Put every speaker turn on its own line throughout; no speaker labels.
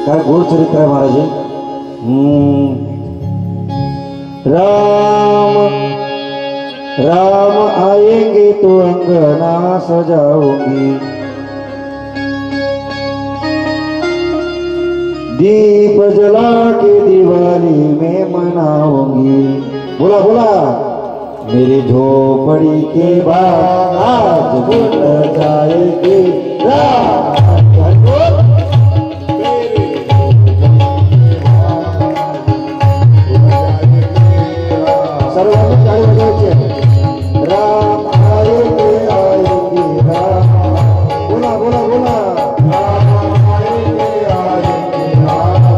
काय गोड चरित्र आहे महाराज। राम राम आएंगे तो अंगना सजाऊंगी, दीप जला के दिवाली में मनाऊंगी। बोला बोला मेरी झोपड़ी के बाद आज बुल जाएगी राम। सर्वांनी टाळी वाजवायची। राम आएंगे आएंगे राम। बोला बोला बोला राम आएंगे आएंगे राम।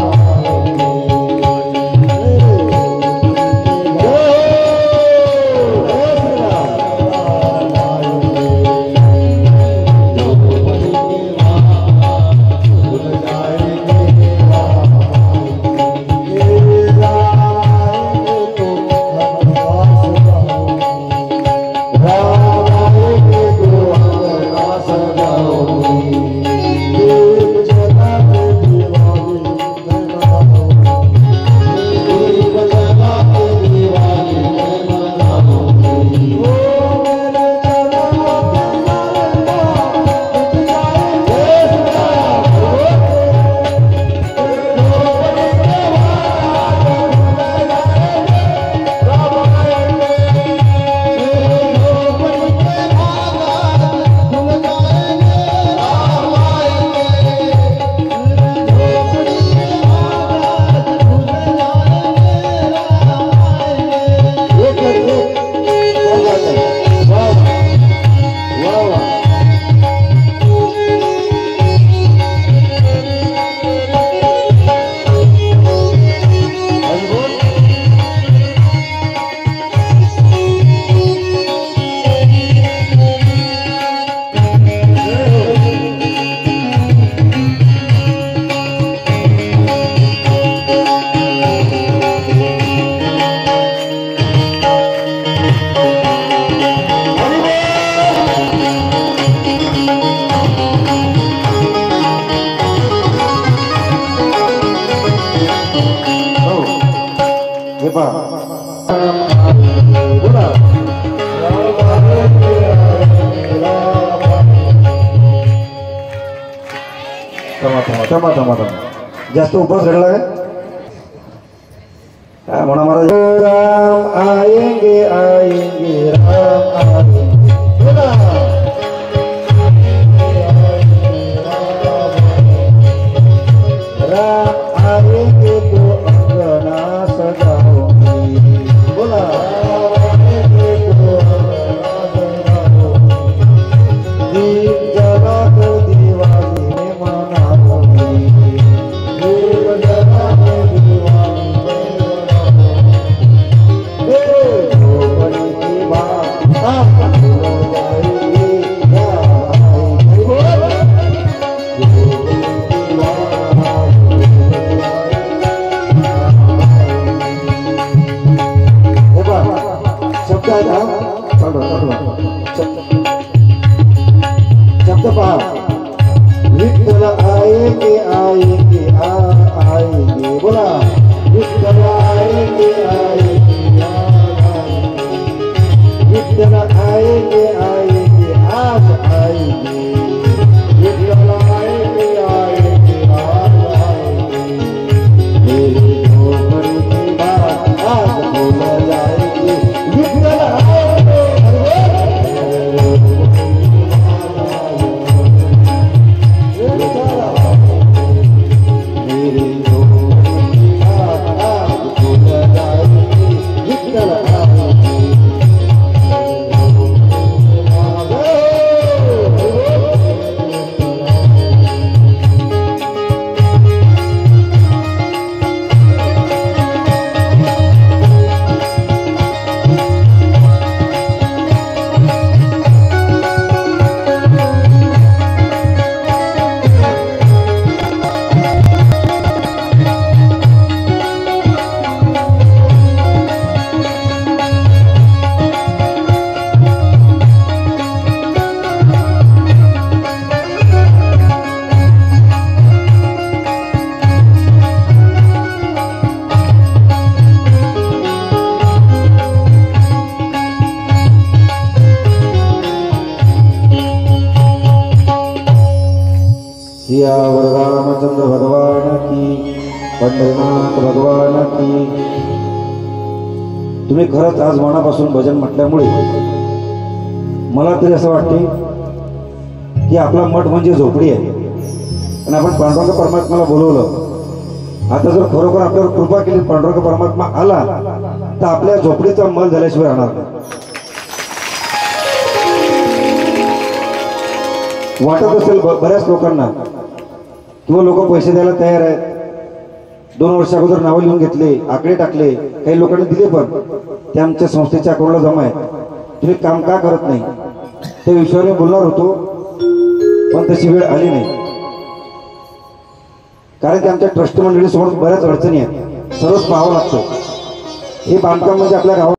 जास्त उपवास घडला काय म्हणा महाराज। राम आएंगे आएंगे राम आएंगे। राम आएंगे तो अंगना सजाऊंगी। बोला आएंगे तो अंगना सजाऊंगी, दीप जला कर दिवाली में मनाऊंगी। सिया वरदानचंद्र भगवान की, पंढरीनाथ भगवान की। तुम्ही खरंच आज मनापासून भजन म्हटल्यामुळे मला तरी असं वाटते की आपला मठ म्हणजे झोपडी आहे आणि आपण पांडुरंग परमात्म्याला बोलवलं। आता जर खरोखर आपल्यावर कृपा केली, पांडुरंग परमात्मा आला तर आपल्या झोपडीचा मल झाल्याशिवाय राहणार नाही। वाटत असेल बऱ्याच लोकांना किंवा लोक पैसे द्यायला तयार आहेत। 2 वर्ष अगोदर नावं लिहून घेतले, आकडे टाकले, काही लोकांनी दिले पण ते आमच्या संस्थेच्या अकाउंटला जमा आहे। तुम्ही काम का करत नाही त्या विषयावर मी बोलणार होतो, पण तशी वेळ आली नाही। कारण की आमच्या ट्रस्ट मंडळीसमोर बऱ्याच अडचणी आहेत, सर्वच पाहावं लागतं। हे बांधकाम म्हणजे आपल्या गावात